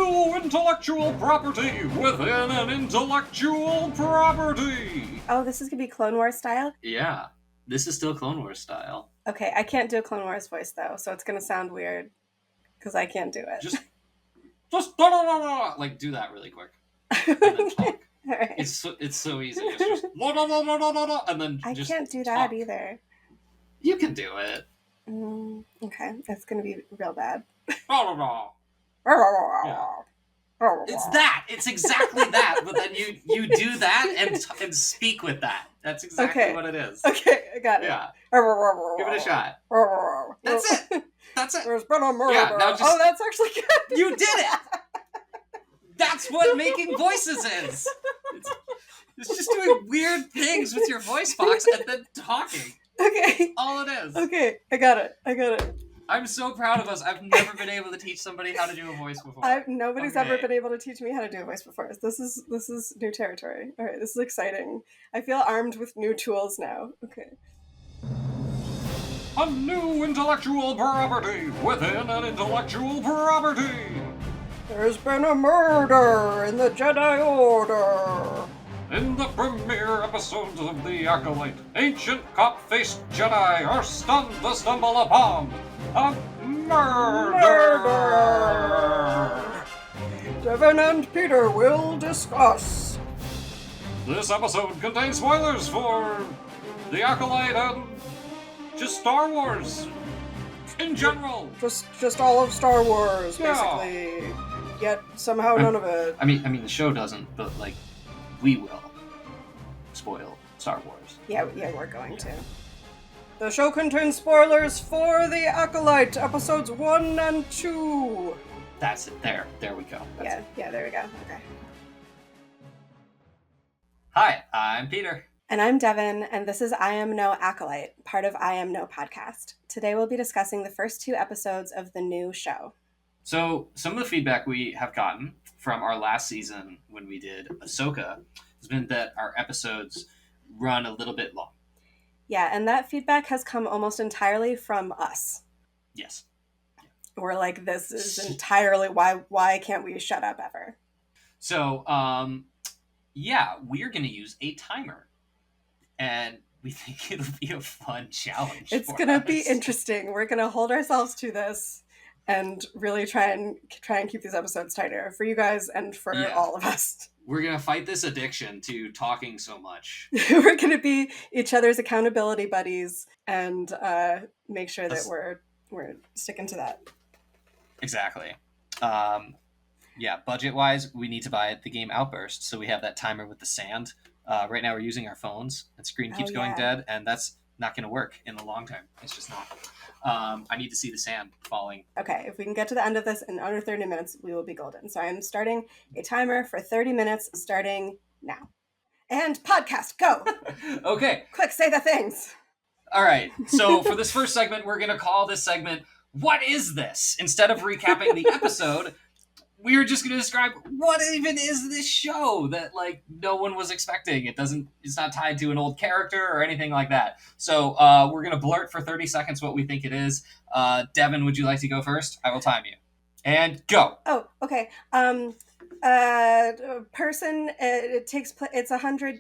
new intellectual property within an intellectual property. Oh, this is going to be Clone Wars style? Yeah, this is still Clone Wars style. Okay, I can't do a Clone Wars voice, though, so it's going to sound weird, because I can't do it. Just like, do that really quick. And then talk. All right. It's so easy. It's just and then I just can't do that talk. either. You can do it. Okay, that's going to be real bad. Yeah. It's that. It's exactly that. But then you do that and speak with that. That's exactly what it is. Okay, I got it. Yeah. Give it a shot. That's it. That's it. There's been a murder. Yeah, now just, that's actually good. You did it. That's what making voices is. It's just doing weird things with your voice box and then talking. Okay. That's all it is. Okay, I got it. I'm so proud of us. I've never been able to teach somebody how to do a voice before. Nobody's ever been able to teach me how to do a voice before. This is new territory. All right, this is exciting. I feel armed with new tools now. Okay. A new intellectual property within an intellectual property. There's been a murder in the Jedi Order. In the premiere episodes of The Acolyte, ancient cop-faced Jedi are stunned to stumble upon a murder! Devin and Peter will discuss. This episode contains spoilers for The Acolyte and just Star Wars in general. Just all of Star Wars, Yeah. basically. Yet somehow none of it. I mean, the show doesn't, but like, we will spoil Star Wars. Yeah, we're going to. The show contains spoilers for The Acolyte, episodes 1 and 2. That's it. There we go. Yeah, there we go. Okay. Hi, I'm Peter. And I'm Devin, and this is I Am No Acolyte, part of I Am No podcast. Today we'll be discussing the first 2 episodes of the new show. So, some of the feedback we have gotten from our last season when we did Ahsoka has been that our episodes run a little bit long. Yeah, and that feedback has come almost entirely from us. Yes. We're like, this is entirely why can't we shut up ever? So, we're going to use a timer. And we think it'll be a fun challenge. It's going to be interesting. We're going to hold ourselves to this and really try and keep these episodes tighter for you guys and for all of us. We're going to fight this addiction to talking so much. We're going to be each other's accountability buddies and make sure that we're sticking to that. Exactly. Budget-wise, we need to buy the game Outburst, so we have that timer with the sand. Right now we're using our phones, and screen keeps going dead, and that's not going to work in the long term. It's just not. I need to see the sand falling. Okay, if we can get to the end of this in under 30 minutes, we will be golden. So I'm starting a timer for 30 minutes starting now. And podcast, go! Okay. Quick, say the things! All right, so for this first segment, we're going to call this segment, What is This? Instead of recapping the episode, we were just going to describe what even is this show that like no one was expecting. It's not tied to an old character or anything like that. So we're going to blurt for 30 seconds what we think it is. Devin, would you like to go first? I will time you. And go. Oh, okay. Person, it's 100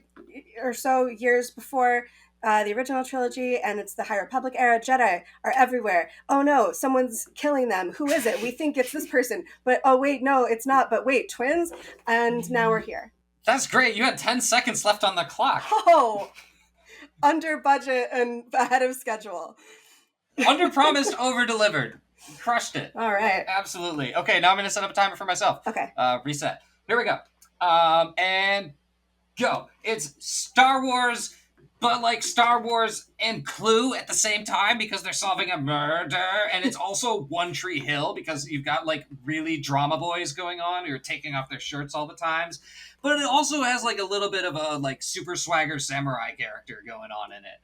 or so years before the original trilogy, and it's the High Republic era. Jedi are everywhere. Oh no, someone's killing them. Who is it? We think it's this person, but oh wait, no, it's not. But wait, twins? And now we're here. That's great. You had 10 seconds left on the clock. Oh, under budget and ahead of schedule. Under promised, over delivered. Crushed it. All right. Absolutely. Okay, now I'm going to set up a timer for myself. Okay. Reset. Here we go. And go. It's Star Wars, but like Star Wars and Clue at the same time because they're solving a murder. And it's also One Tree Hill because you've got like really drama boys going on who are taking off their shirts all the times. But it also has like a little bit of a like super swagger samurai character going on in it.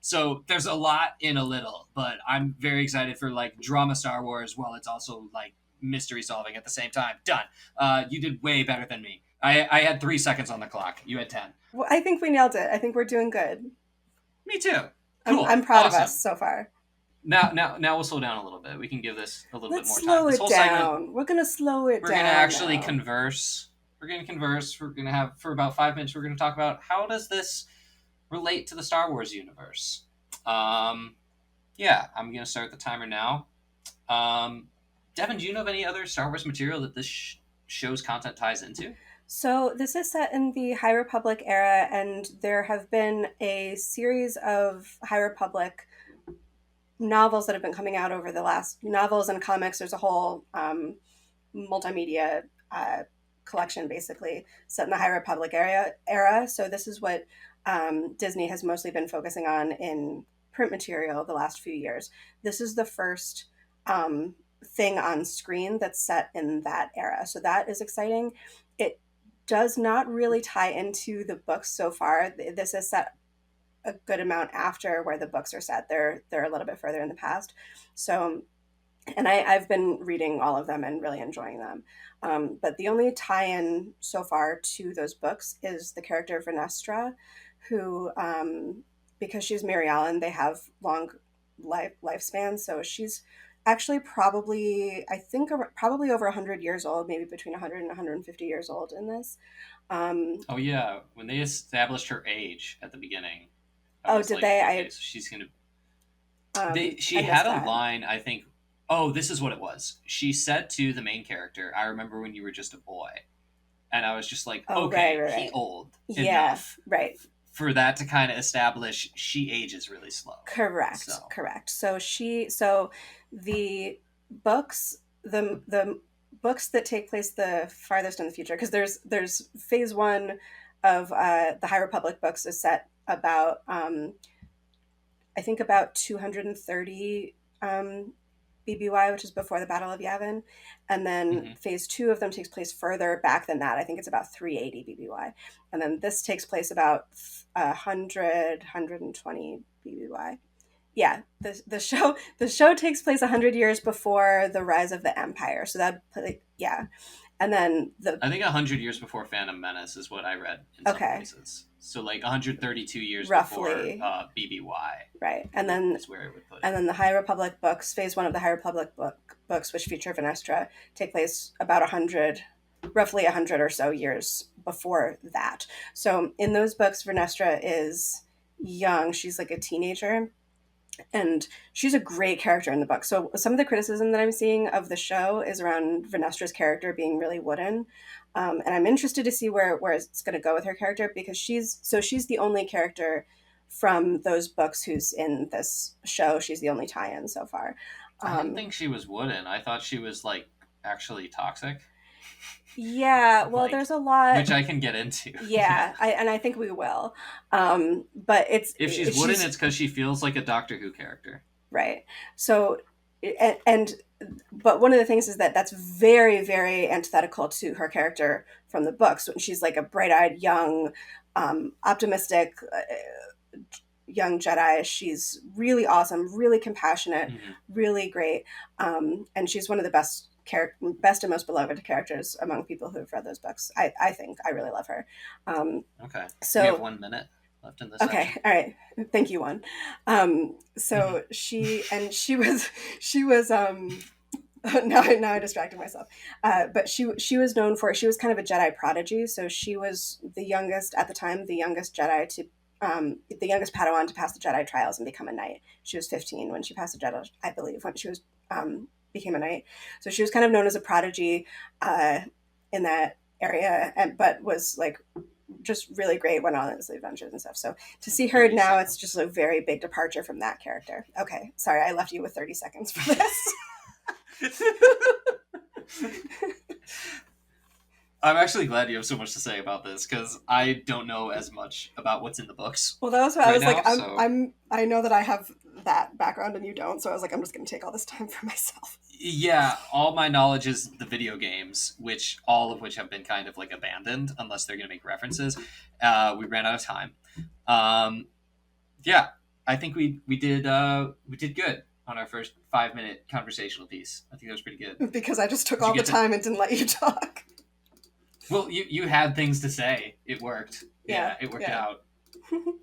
So there's a lot in a little, but I'm very excited for like drama Star Wars while it's also like mystery solving at the same time. Done. You did way better than me. I had 3 seconds on the clock. You had 10. Well, I think we nailed it. I think we're doing good. Me too. Cool. I'm proud Awesome. of us so far. Now we'll slow down a little bit. We can give this a little bit Let's more time. slow This it whole segment, down. We're gonna slow it we're gonna down actually now. converse. We're gonna converse. We're gonna have for about 5 minutes. We're gonna talk about how does this relate to the Star Wars universe. Um, yeah, I'm gonna start the timer now. Devin, do you know of any other Star Wars material that this show's content ties into? So this is set in the High Republic era, and there have been a series of High Republic novels that have been coming out over the last novels and comics. There's a whole multimedia collection basically set in the High Republic era. So this is what Disney has mostly been focusing on in print material the last few years. This is the first thing on screen that's set in that era. So that is exciting. It does not really tie into the books so far. This is set a good amount after where the books are set. They're a little bit further in the past. So and I've been reading all of them and really enjoying them. But the only tie-in so far to those books is the character of Vernestra, who, because she's Mary Ellen, they have long lifespans. So she's actually probably, I think, probably over 100 years old, maybe between 100 and 150 years old in this. Oh yeah, when they established her age at the beginning, I Oh, was did like, they? okay, so she's gonna. She I missed had a that. line, I think. Oh, this is what it was. She said to the main character, "I remember when you were just a boy," and I was just like, Oh, okay, right. he old Yeah, enough right. for that to kind of establish she ages really slow. Correct, So correct. So the books, the books that take place the farthest in the future, because there's phase one of the High Republic books is set about I think about 230 BBY, which is before the Battle of Yavin, and then mhm. phase two of them takes place further back than that. I think it's about 380 BBY, and then this takes place about 100 BBY. Yeah, the show takes place 100 years before the rise of the Empire. So that yeah, and then the I think 100 years before Phantom Menace is what I read in some okay, places. So like 132 years before roughly BBY right, is where it would put and it. then the High Republic books, phase one of the High Republic books, which feature Venestra, take place about 100, roughly 100 or so years before that. So in those books, Venestra is young; she's like a teenager, and she's a great character in the book. So some of the criticism that I'm seeing of the show is around Venestra's character being really wooden, and I'm interested to see where it's going to go with her character because she's the only character from those books who's in this show. She's the only tie-in so far. I didn't Um, think she was wooden. I thought she was like actually toxic, yeah, well, like there's a lot. which I can get into. Yeah. Yeah, I think we will. But If she's wooden, she's it's because she feels like a Doctor Who character. right. So and but one of the things is that that's very very antithetical to her character from the books when she's like a bright-eyed young optimistic young Jedi. She's really awesome, really compassionate, Mm-hmm. really great, and she's one of the best and most beloved characters among people who have read those books. I think I really love her. Okay. We have So 1 minute left in this okay, section. all right, thank you, one. Mm-hmm. So she was now I distracted myself. But she was known for she was kind of a Jedi prodigy. So she was the youngest at the time, the youngest Jedi to the youngest Padawan to pass the Jedi trials and become a knight. She was 15 when she passed the Jedi, I believe, when she was became a knight. So she was kind of known as a prodigy uh, in that area, and but was like just really great, went on those adventures and stuff. So to Like see her 30 now, it's just seconds. a very big departure from that character. Okay, sorry, I left you with 30 seconds for this. I'm actually glad you have so much to say about this because I don't know as much about what's in the books Well, that was why I right was like, now. So I know that I have that background and you don't, so I was like, I'm just going to take all this time for myself. yeah, all my knowledge is the video games, which all of which have been kind of like abandoned unless they're going to make references. We ran out of time. Um, yeah, I think we did good on our first 5 minute conversational piece. I think that was pretty good. Because I just took Did you all the get to? time and didn't let you talk. Well, you had things to say. It worked. Yeah, Yeah, it worked yeah. out.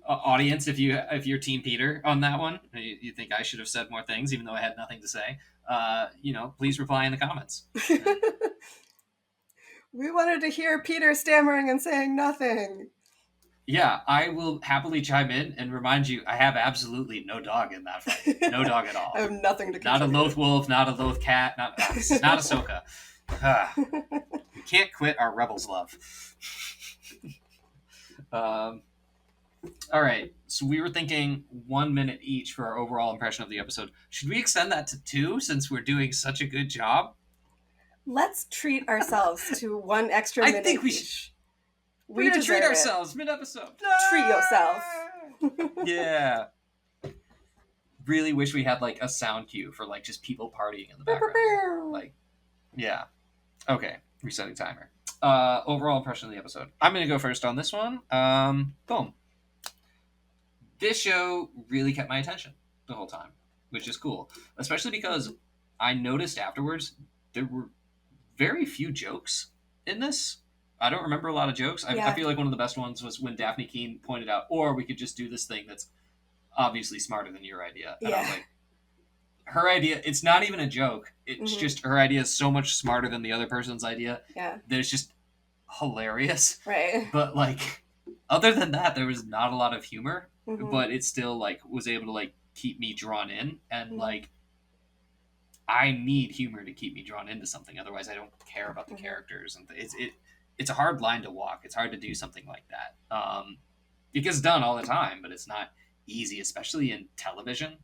Audience, if you're Team Peter on that one, you think I should have said more things, even though I had nothing to say. Please reply in the comments. We wanted to hear Peter stammering and saying nothing. Yeah, I will happily chime in and remind you, I have absolutely no dog in that fight. No dog at all. I have nothing to Not a contribute. loath wolf, not a loath cat, this is not Ahsoka. We can't quit our rebels love. All right, so we were thinking 1 minute each for our overall impression of the episode. Should we extend that to 2 since we're doing such a good job? Let's treat ourselves to 1 extra I minute think we each. should. We We're gonna treat deserve it. ourselves mid-episode. Treat yourself. Yeah. Really wish we had like a sound cue for like just people partying in the background. Like, yeah. Okay, resetting timer. Overall impression of the episode. I'm gonna go first on this one. Boom. This show really kept my attention the whole time, which is cool. Especially because I noticed afterwards there were very few jokes in this. I don't remember a lot of jokes. I feel like one of the best ones was when Daphne Keene pointed out, or we could just do this thing that's obviously smarter than your idea. And I was like, her idea, it's not even a joke. It's just her idea is so much smarter than the other person's idea. Yeah. That it's just hilarious. Right. But like, other than that, there was not a lot of humor. But it still like was able to like keep me drawn in, and like I need humor to keep me drawn into something. Otherwise, I don't care about the characters, and it's a hard line to walk. It's hard to do something like that. It gets done all the time, but it's not easy, especially in television.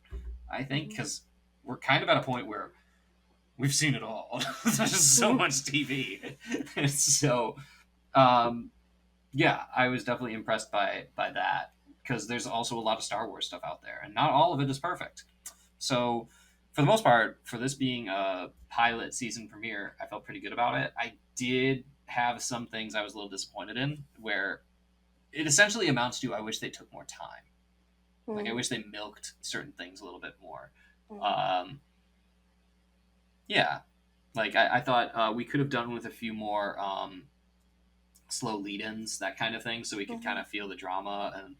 I think because we're kind of at a point where we've seen it all. There's just so much TV, so yeah, I was definitely impressed by that. Because there's also a lot of Star Wars stuff out there, and not all of it is perfect. So, for the most part, for this being a pilot season premiere, I felt pretty good about it. I did have some things I was a little disappointed in, where it essentially amounts to I wish they took more time. Like, I wish they milked certain things a little bit more. Yeah. Like, I thought we could have done with a few more slow lead-ins, that kind of thing, so we could kind of feel the drama and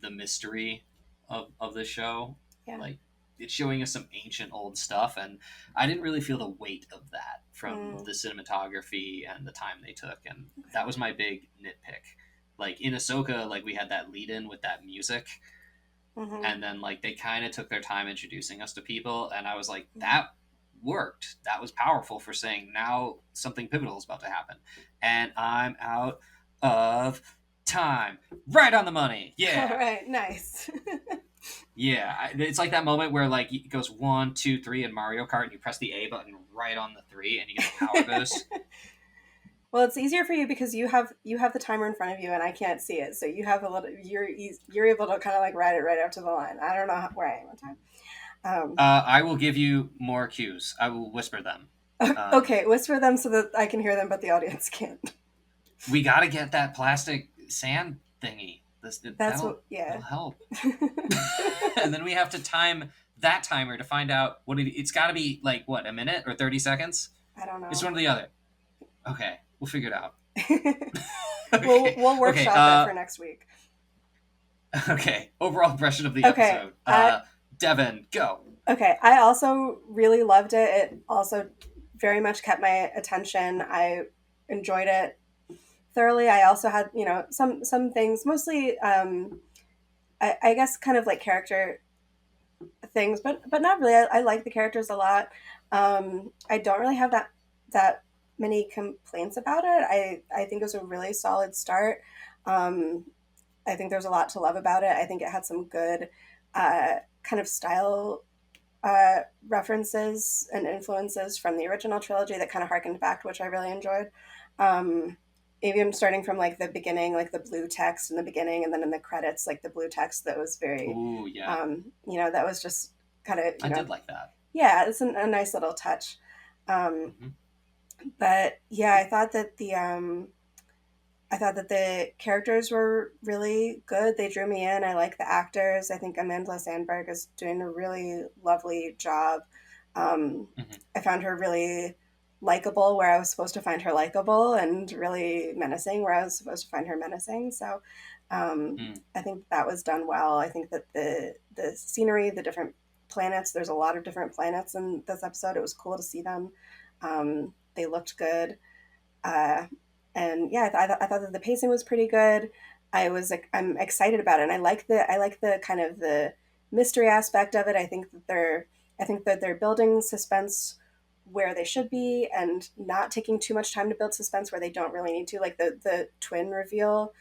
the mystery of the show. Yeah. Like, it's showing us some ancient old stuff, and I didn't really feel the weight of that from the cinematography and the time they took, and that was my big nitpick. Like, in Ahsoka, like, we had that lead-in with that music, and then, like, they kind of took their time introducing us to people, and I was like, that worked. That was powerful for saying, now something pivotal is about to happen. And I'm out of time. Right on the money. Yeah. All right. Nice. Yeah. It's like that moment where like it goes 1, 2, 3 in Mario Kart, and you press the A button right on the 3, and you get the power boost. Well, it's easier for you because you have the timer in front of you, and I can't see it. So you have a little. You're able to kind of like ride it right up to the line. I don't know where I am on time. I will give you more cues. I will whisper them. Okay, whisper them so that I can hear them, but the audience can't. We got to get that plastic sand thingy. That'll help. And then we have to time that timer to find out what it's got to be like, what, a minute or 30 seconds? I don't know. It's one or the other. Okay, we'll figure it out. Okay. We'll workshop that for next week. Okay, overall impression of the episode. Devin, go. Okay, I also really loved it. It also very much kept my attention. I enjoyed it thoroughly. I also had, some things, mostly, I guess, kind of like character things, but not really. I like the characters a lot. I don't really have that many complaints about it. I think it was a really solid start. I think there's a lot to love about it. I think it had some good kind of style references and influences from the original trilogy that kind of harkened back, which I really enjoyed. Even starting from like the beginning, like the blue text in the beginning, and then in the credits, like the blue text that was very, ooh, yeah. That was just kind of, I did like that. Yeah, it's a nice little touch. But yeah, I thought that the characters were really good. They drew me in. I like the actors. I think Amanda Sandberg is doing a really lovely job. I found her really likable where I was supposed to find her likable, and really menacing where I was supposed to find her menacing. So I think that was done well. I think that the scenery, the different planets, there's a lot of different planets in this episode. It was cool to see them. They looked good. Uh, and yeah, I thought that the pacing was pretty good. I'm excited about it, and I like the kind of the mystery aspect of it. I think that they're building suspense where they should be, and not taking too much time to build suspense where they don't really need to. Like the twin reveal,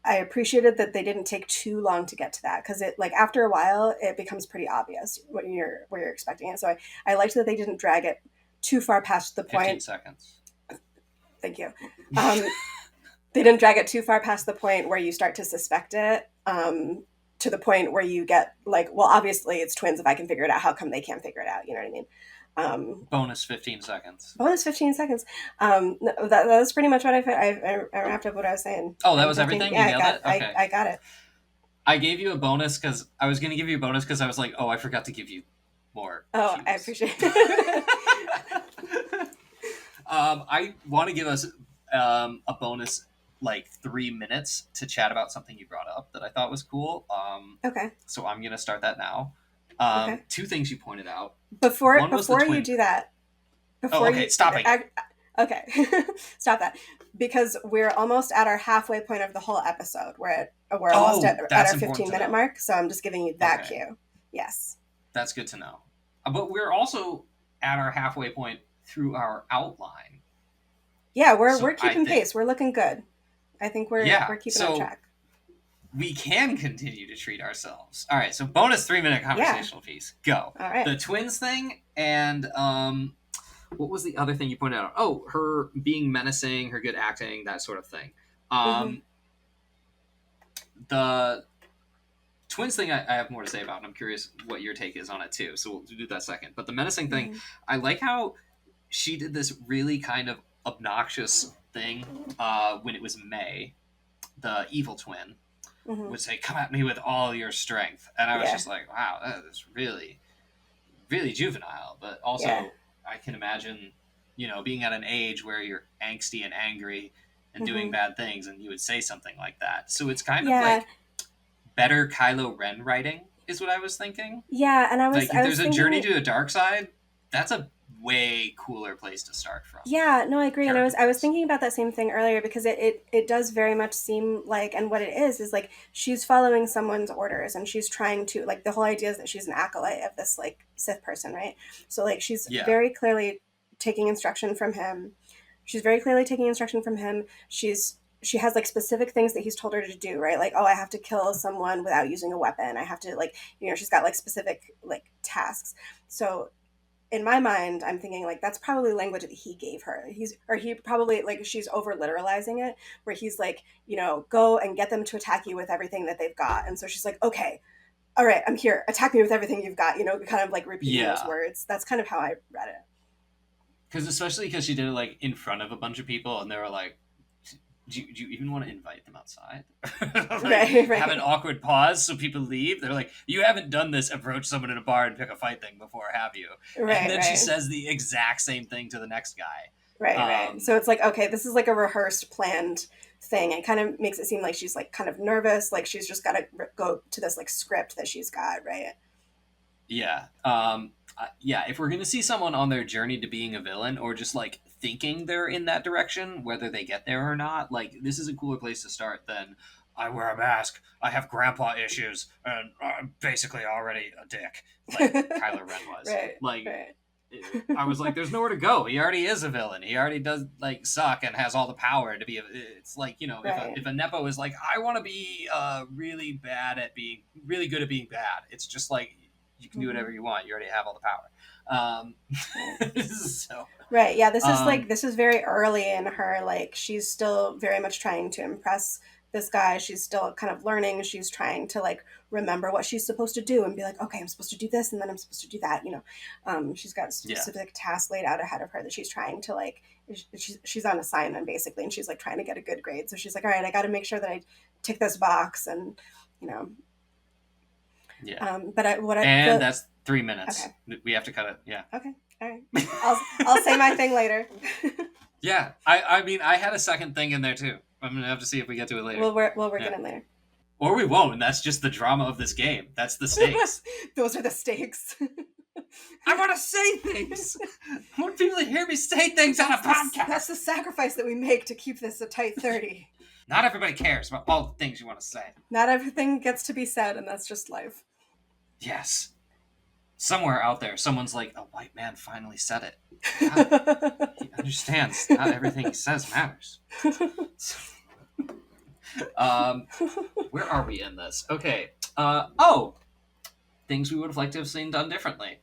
I appreciated that they didn't take too long to get to that, because it, like, after a while it becomes pretty obvious when you're where you're expecting it. So I liked that they didn't drag it too far past the 15 point. seconds. Thank you. They didn't drag it too far past the point where you start to suspect it, to the point where you get like, well, obviously it's twins. If I can figure it out, how come they can't figure it out? You know what I mean? Bonus 15 seconds. Bonus 15 seconds. No, that's pretty much what I wrapped up what I was saying. Oh, that was everything? Yeah, you nailed it? Okay. I got it. I gave you a bonus because I was going to give you a bonus because I was like, oh, I forgot to give you more. Oh, cues. I appreciate it. I want to give us a bonus, like 3 minutes to chat about something you brought up that I thought was cool. Okay. So I'm going to start that now. Okay. 2 things you pointed out. Before you do that. Stop it. Okay. Stop that. Because we're almost at our halfway point of the whole episode. We're almost at our 15-minute mark. So I'm just giving you that cue. Yes. That's good to know. But we're also at our halfway point through our outline. Yeah, we're keeping pace. We're looking good. I think we're keeping on track. We can continue to treat ourselves. All right, so bonus 3-minute conversational piece. Go. All right. The twins thing, and what was the other thing you pointed out? Oh, her being menacing, her good acting, that sort of thing. The twins thing I have more to say about, and I'm curious what your take is on it too, so we'll do that second. But the menacing thing, I like how she did this really kind of obnoxious thing when it was May, the evil twin, would say, come at me with all your strength. And I was just like, wow, that is really, really juvenile. But also, I can imagine, being at an age where you're angsty and angry and doing bad things, and you would say something like that. So it's kind of like better Kylo Ren writing is what I was thinking. Yeah, and I was like, there's a journey to the dark side. That's a way cooler place to start from. Yeah, no, I agree. And I was thinking about that same thing earlier, because it does very much seem like, and what it is like she's following someone's orders, and she's trying to, like, the whole idea is that she's an acolyte of this, like, Sith person, right? So, like, she's very clearly taking instruction from him. She has, like, specific things that he's told her to do, right? Like, oh, I have to kill someone without using a weapon. I have to, like, she's got, like, specific, like, tasks. So in my mind, I'm thinking, like, that's probably language that he gave her. He probably, like, she's over literalizing it, where he's like, go and get them to attack you with everything that they've got. And so she's like, okay, all right, I'm here. Attack me with everything you've got, kind of like repeating those words. That's kind of how I read it. Especially because she did it, like, in front of a bunch of people, and they were like, do you even want to invite them outside? Right. Have an awkward pause so people leave. They're like, you haven't done this approach someone in a bar and pick a fight thing before, have you? Right, and then she says the exact same thing to the next guy. Right. So it's like, okay, this is like a rehearsed, planned thing. It kind of makes it seem like she's, like, kind of nervous, like she's just got to go to this, like, script that she's got, right? Yeah. If we're going to see someone on their journey to being a villain, or just, like, thinking they're in that direction, whether they get there or not, like, this is a cooler place to start than, I wear a mask, I have grandpa issues, and I'm basically already a dick, like Kylo Ren was. I was like, there's nowhere to go. He already is a villain. He already does, like, suck and has all the power to be it's like, if a Nepo is like, I want to be really good at being bad, it's just like, you can do whatever you want. You already have all the power. Right. Yeah. This is very early in her. Like, she's still very much trying to impress this guy. She's still kind of learning. She's trying to, like, remember what she's supposed to do and be like, okay, I'm supposed to do this, and then I'm supposed to do that. She's got specific tasks laid out ahead of her that she's trying to, like, she's on assignment basically, and she's, like, trying to get a good grade. So she's like, all right, I got to make sure that I tick this box, and Yeah. That's 3 minutes. Okay. We have to cut it. Yeah. Okay. All right. I'll say my thing later. Yeah. I mean, I had a second thing in there too. I'm gonna have to see if we get to it later. We'll work it in later. Or we won't, and that's just the drama of this game. That's the stakes. Those are the stakes. I want to say things. I want people to hear me say things on a podcast. That's the sacrifice that we make to keep this a tight 30. Not everybody cares about all the things you want to say. Not everything gets to be said, and that's just life. Yes. Somewhere out there, someone's like, a white man finally said it. God, he understands. Not everything he says matters. Where are we in this? Okay. Things we would have liked to have seen done differently.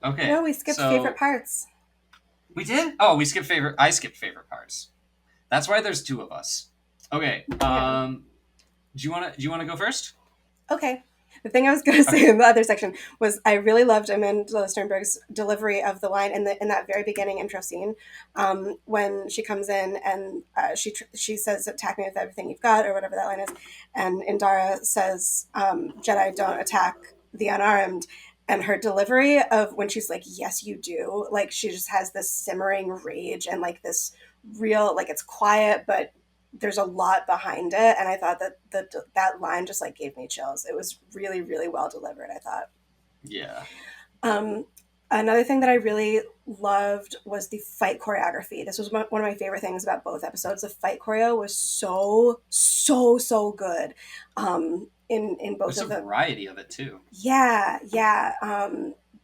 Okay. No, we skipped favorite parts. We did? Oh, we skipped favorite. I skipped favorite parts. That's why there's two of us. Okay. Do you wanna go first? Okay. The thing I was going to say in the other section was I really loved Amanda Sternberg's delivery of the line in that very beginning intro scene, when she comes in and she says, "Attack me with everything you've got," or whatever that line is, and Indara says, "Jedi don't attack the unarmed." And her delivery of when she's like, "Yes, you do," like she just has this simmering rage and like this real, like it's quiet, but there's a lot behind it, and I thought that line just like gave me chills. It was really, really well delivered, I thought. Yeah. Another thing that I really loved was the fight choreography. This was one of my favorite things about both episodes. The fight choreo was so good. In both There's of them. a variety of it too. Yeah.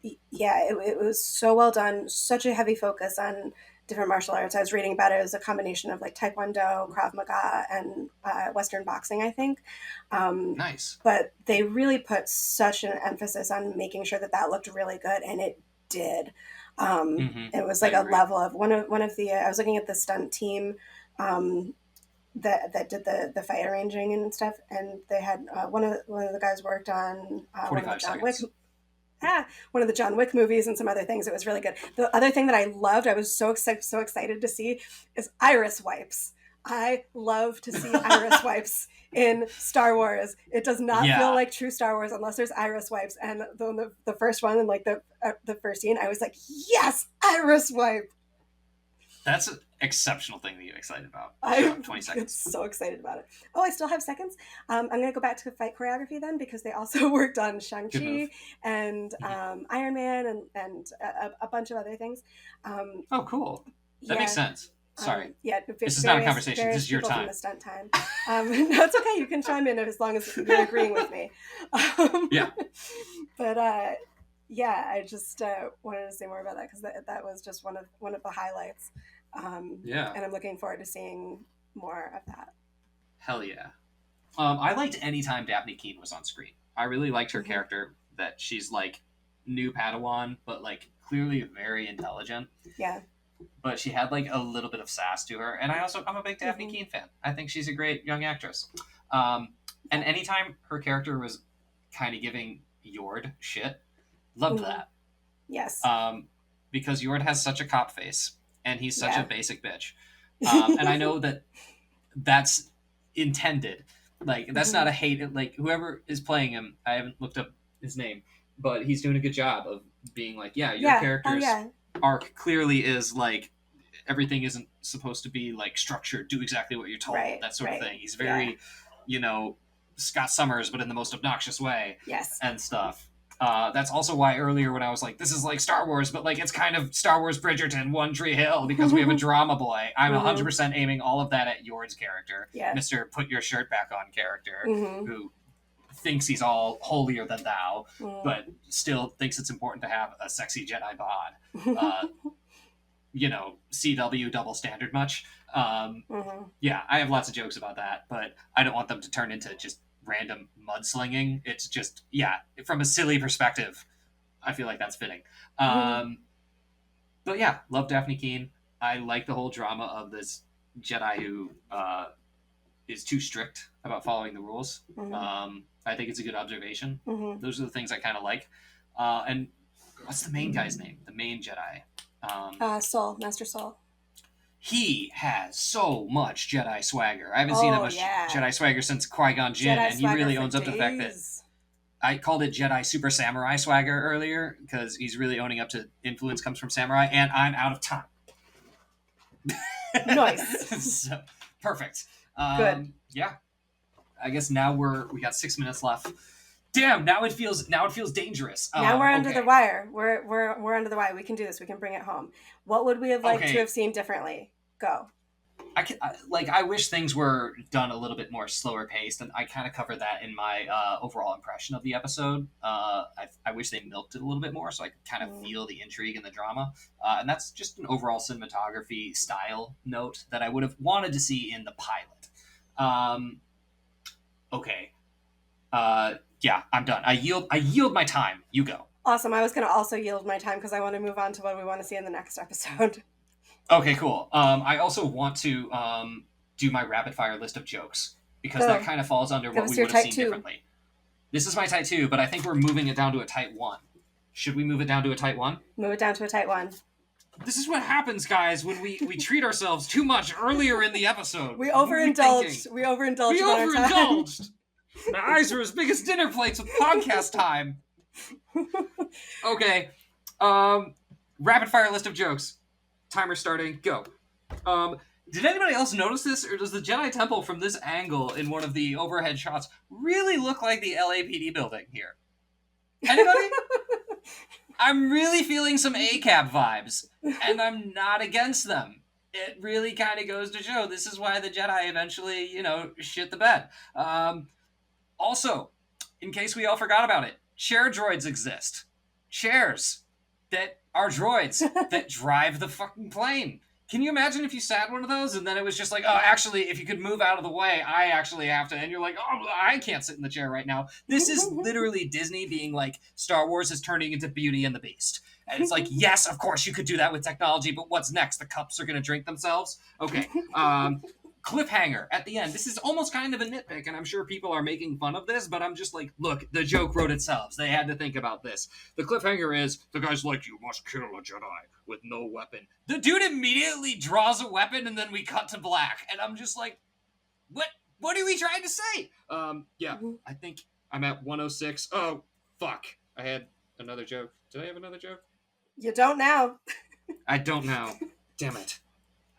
It was so well done. Such a heavy focus on different martial arts. I was reading about it. It was a combination of like Taekwondo, Krav Maga, and Western boxing, I think. Nice. But they really put such an emphasis on making sure that looked really good, and it did. It was like a level of one of the. I was looking at the stunt team that did the fight arranging and stuff, and they had one of the guys worked on one of the John Wick. One of the John Wick movies and some other things. It was really good. The other thing that I loved, I was so excited to see, is iris wipes. I love to see iris wipes in Star Wars. It does not feel like true Star Wars unless there's iris wipes. And the first one, and like the first scene, I was like, yes, iris wipe. That's an exceptional thing that you're excited about. I'm 20 seconds. So excited about it. Oh, I still have seconds. I'm going to go back to fight choreography then, because they also worked on Shang-Chi and Iron Man and a bunch of other things. Oh, cool. That makes sense. Sorry. This is not a conversation. This is your time. From the stunt time. No, it's okay. You can chime in as long as you're agreeing with me. Yeah. But I just wanted to say more about that, because that was just one of the highlights. And I'm looking forward to seeing more of that. Hell yeah. I liked any time Daphne Keane was on screen. I really liked her character, that she's like new Padawan, but like clearly very intelligent. Yeah. But she had like a little bit of sass to her. And I'm a big Daphne Keane fan. I think she's a great young actress. And anytime her character was kind of giving Yord shit, loved that. Yes. Because Yord has such a cop face, and he's such a basic bitch. And I know that's intended. Like, that's not a hate. Like, whoever is playing him, I haven't looked up his name, but he's doing a good job of being like, your character's arc clearly is like, everything isn't supposed to be like structured, do exactly what you're told, that sort of thing. He's very, Scott Summers, but in the most obnoxious way. Yes. And stuff. That's also why earlier when I was like, this is like Star Wars, but like it's kind of Star Wars Bridgerton, One Tree Hill, because we have a drama boy. I'm 100% aiming all of that at Yord's character. Yeah. Mr. Put Your Shirt Back On character, who thinks he's all holier than thou, but still thinks it's important to have a sexy Jedi bod. CW double standard much. Yeah, I have lots of jokes about that, but I don't want them to turn into just random mudslinging. It's just, from a silly perspective, I feel like that's fitting. But yeah, love Daphne Keane. I like the whole drama of this Jedi who is too strict about following the rules. I think it's a good observation. Those are the things I kind of like. And what's the main guy's name? The main Jedi. Master Saul. He has so much Jedi swagger. I haven't seen that much Jedi swagger since Qui-Gon Jinn, and he really owns up to the fact that I called it Jedi Super Samurai swagger earlier, because he's really owning up to influence comes from samurai, and I'm out of time. Nice. So, perfect. Good. Yeah. I guess now we got 6 minutes left. Damn, now it feels dangerous. Now we're under okay. the wire. We're under the wire. We can do this. We can bring it home. What would we have liked to Okay. have seen differently? Go. I wish things were done a little bit more slower paced, and I kind of covered that in my overall impression of the episode. I wish they milked it a little bit more, so I could kind of feel the intrigue and the drama. And that's just an overall cinematography style note that I would have wanted to see in the pilot. Okay. Yeah, I'm done. I yield my time. You go. Awesome. I was going to also yield my time because I want to move on to what we want to see in the next episode. Okay, cool. I also want to do my rapid fire list of jokes because that kind of falls under what we would have seen differently. This is my tight 2, but I think we're moving it down to a tight 1. Should we move it down to a tight 1? Move it down to a tight 1. This is what happens, guys, when we treat ourselves too much earlier in the episode. We overindulged. We overindulged. My eyes are as big as dinner plates with podcast time. Okay. Rapid fire list of jokes. Timer starting. Go. Did anybody else notice this, or does the Jedi Temple from this angle in one of the overhead shots really look like the LAPD building here? Anybody? I'm really feeling some ACAB vibes, and I'm not against them. It really kind of goes to show this is why the Jedi eventually, shit the bed. Also, in case we all forgot about it, share droids exist. Shares that are droids that drive the fucking plane. Can you imagine if you sat one of those and then it was just like, oh, actually, if you could move out of the way, I actually have to. And you're like, oh, I can't sit in the chair right now. This is literally Disney being like, Star Wars is turning into Beauty and the Beast. And it's like, yes, of course you could do that with technology, but what's next? The cups are going to drink themselves? Okay. Cliffhanger at the end. This is almost kind of a nitpick, and I'm sure people are making fun of this, but I'm just like, look, the joke wrote itself. They had to think about this. The cliffhanger is, the guy's like, you must kill a Jedi with no weapon. The dude immediately draws a weapon, and then we cut to black, and I'm just like, what are we trying to say? Yeah, I think I'm at 106. Oh, fuck. I had another joke. Did I have another joke? You don't now. I don't now. Damn it.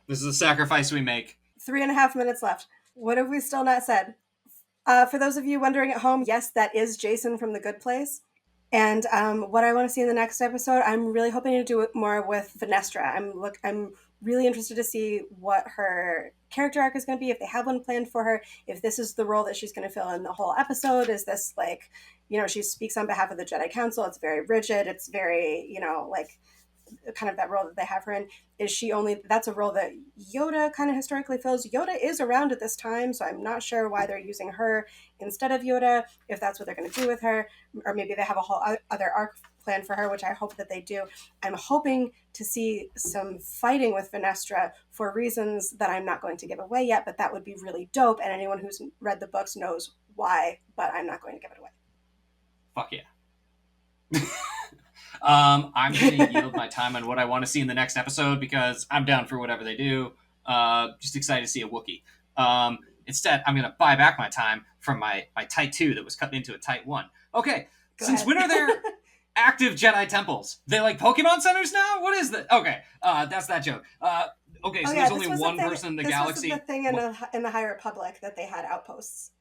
This is a sacrifice we make. 3.5 minutes left. What have we still not said? For those of you wondering at home, yes, that is Jason from The Good Place. And what I want to see in the next episode, I'm really hoping to do it more with Vanestra. I'm really interested to see what her character arc is going to be, if they have one planned for her, if this is the role that she's going to fill in the whole episode. Is this like, she speaks on behalf of the Jedi Council. It's very rigid. It's very, like kind of that role that they have her in. Is she only, that's a role that Yoda kind of historically fills. Yoda is around at this time, so I'm not sure why they're using her instead of Yoda, if that's what they're going to do with her, or maybe they have a whole other arc plan for her, which I hope that they do. I'm hoping to see some fighting with Vanestra for reasons that I'm not going to give away yet, but that would be really dope, and anyone who's read the books knows why, but I'm not going to give it away. Fuck yeah. I'm going to yield my time on what I want to see in the next episode because I'm down for whatever they do. Just excited to see a Wookiee. Instead, I'm going to buy back my time from my tight 2 that was cut into a tight 1. Okay, since when are there active Jedi temples? They like Pokemon centers now? What is that? Okay, that's that joke. Okay, so there's only one person in the galaxy. This was the thing in the High Republic that they had outposts.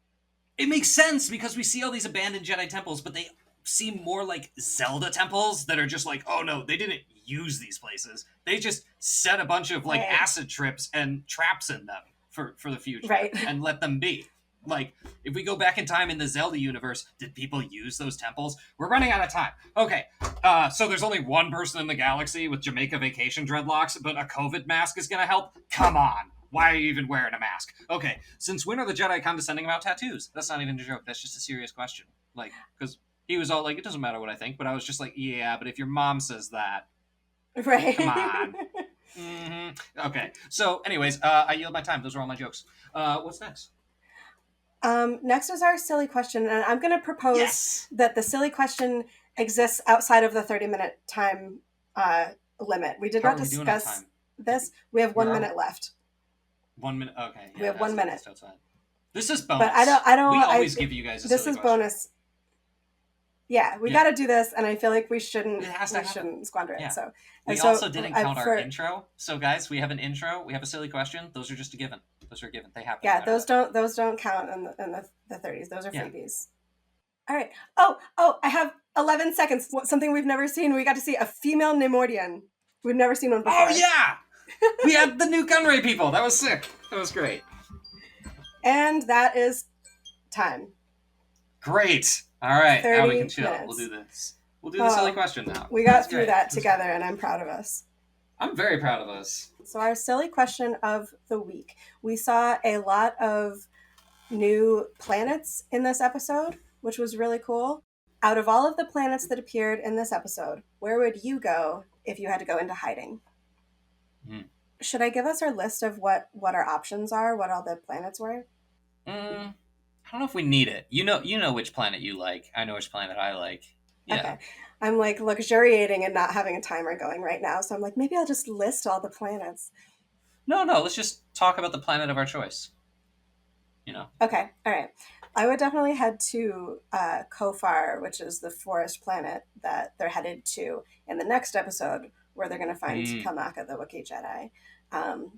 It makes sense because we see all these abandoned Jedi temples, but they seem more like Zelda temples that are just like, oh no, they didn't use these places. They just set a bunch of like acid trips and traps in them for the future and let them be. Like, if we go back in time in the Zelda universe, did people use those temples? We're running out of time. Okay, so there's only one person in the galaxy with Jamaica vacation dreadlocks, but a COVID mask is going to help? Come on. Why are you even wearing a mask? Okay, since when are the Jedi condescending about tattoos? That's not even a joke. That's just a serious question. Like, because he was all like, it doesn't matter what I think, but I was just like, yeah, but if your mom says that, right? Come on. Mm-hmm. Okay, so anyways, I yield my time. Those are all my jokes. What's next? Next is our silly question, and I'm going to propose that the silly question exists outside of the 30-minute time limit. We did not discuss this. We have 1 minute left. 1 minute. Okay. Yeah, we have 1 minute. This is bonus. But I don't. We always give you guys a silly question. This is bonus. Yeah, we Yeah. got to do this, and I feel like we It has to happen. shouldn't squander it. Yeah. So, We and also so didn't I count our for intro. So guys, we have an intro. We have a silly question. Those are just a given. Those are a given. They happen no yeah, matter what. those don't count in the 30s. Those are Yeah. freebies. All right. I have 11 seconds. Something we've never seen. We got to see a female Neimoidian. We've never seen one before. Oh yeah, we had the new Gunray people. That was sick. That was great. And that is time. Great. All right, now we can 30 chill. minutes. We'll do this. We'll do the silly question now. We got That's through great. that together, and I'm proud of us. I'm very proud of us. So our silly question of the week. We saw a lot of new planets in this episode, which was really cool. Out of all of the planets that appeared in this episode, where would you go if you had to go into hiding? Should I give us our list of what our options are, what all the planets were? I don't know if we need it. You know which planet you like. I know which planet I like. Yeah. Okay. I'm like luxuriating and not having a timer going right now, so I'm like, maybe I'll just list all the planets. No, let's just talk about the planet of our choice. You know. Okay, all right. I would definitely head to Kofar, which is the forest planet that they're headed to in the next episode, where they're going to find Kalnaka, the Wookiee Jedi.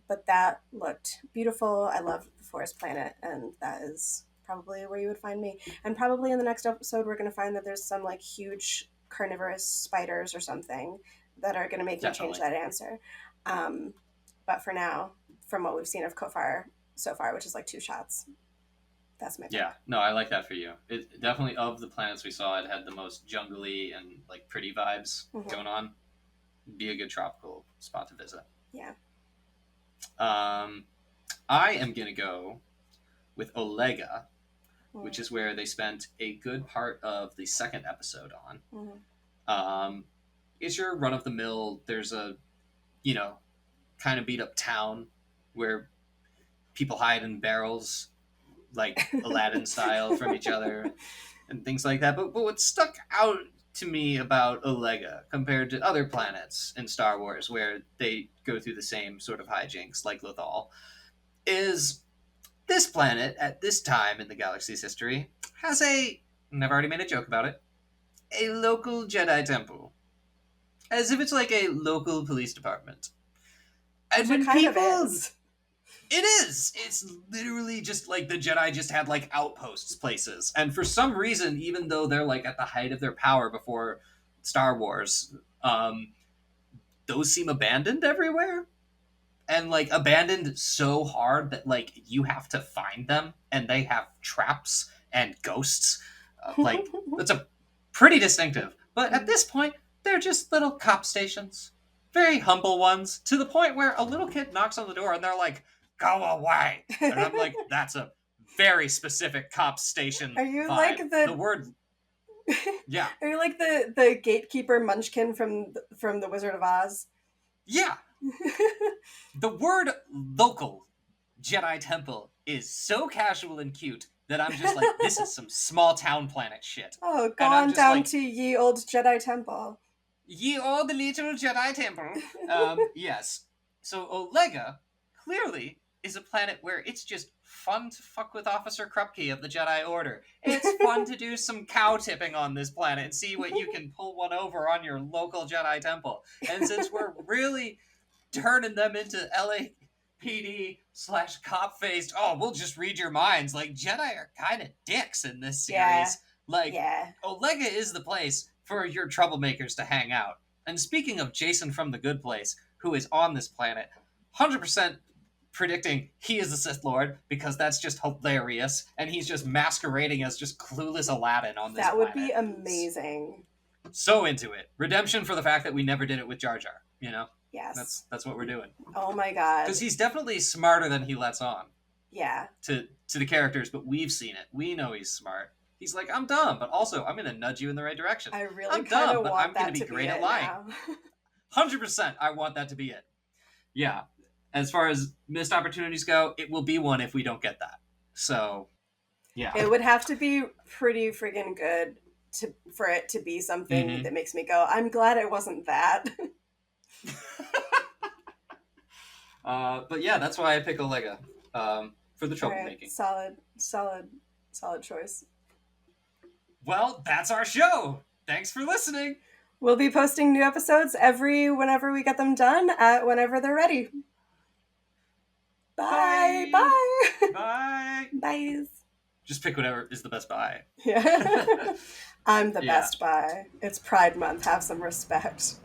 But that looked beautiful. I love the forest planet, and that is probably where you would find me. And probably in the next episode, we're going to find that there's some like huge carnivorous spiders or something that are going to make me change that answer. But for now, from what we've seen of Kofar so far, which is like 2 shots, that's my pick. Yeah, no, I like that for you. It definitely, of the planets we saw, it had the most jungly and like pretty vibes going on. Be a good tropical spot to visit. Yeah. I am gonna go with Olega, which is where they spent a good part of the second episode on. It's your run of the mill. There's a, kind of beat up town where people hide in barrels, like Aladdin style, from each other and things like that. But what stuck out to me about Olega compared to other planets in Star Wars where they go through the same sort of hijinks like Lothal is this planet at this time in the galaxy's history has and I've already made a joke about it, a local Jedi temple. As if it's like a local police department. And when people... It is. It's literally just like the Jedi just had like outposts places. And for some reason, even though they're like at the height of their power before Star Wars, those seem abandoned everywhere. And like abandoned so hard that like you have to find them, and they have traps and ghosts. Like that's a pretty distinctive. But at this point, they're just little cop stations. Very humble ones, to the point where a little kid knocks on the door and they're like, "Go away." And I'm like, that's a very specific cop station. Are you vibe. like the word? Yeah. Are you like the gatekeeper Munchkin from the Wizard of Oz? Yeah. The word local Jedi temple is so casual and cute that I'm just like, this is some small town planet shit. Oh, gone down like, to ye old Jedi temple. Ye old little Jedi temple. Yes. So Olega clearly is a planet where it's just fun to fuck with Officer Krupke of the Jedi Order. It's fun to do some cow tipping on this planet and see what you can pull one over on your local Jedi temple. And since we're really turning them into LAPD/cop-faced, we'll just read your minds. Like, Jedi are kind of dicks in this series. Olega is the place for your troublemakers to hang out. And speaking of Jason from The Good Place, who is on this planet, 100% predicting he is the Sith Lord, because that's just hilarious, and he's just masquerading as just clueless Aladdin on this planet. That would be amazing. So into it. Redemption for the fact that we never did it with Jar Jar, Yes. That's what we're doing. Oh my god. Because he's definitely smarter than he lets on. Yeah. To the characters, but we've seen it. We know he's smart. He's like, I'm dumb, but also I'm going to nudge you in the right direction. I really I'm dumb, but I'm going to be great at lying. 100% I want that to be it. Yeah. As far as missed opportunities go, it will be one if we don't get that. So, yeah. It would have to be pretty friggin' good for it to be something that makes me go, I'm glad it wasn't that. But yeah, that's why I pick Olega for the troublemaking. Right. Solid choice. Well, that's our show. Thanks for listening. We'll be posting new episodes whenever we get them done, whenever they're ready. Bye. Bye. Bye. Bye. Just pick whatever is the best bye. Yeah. I'm the Yeah. best bye. It's Pride Month. Have some respect.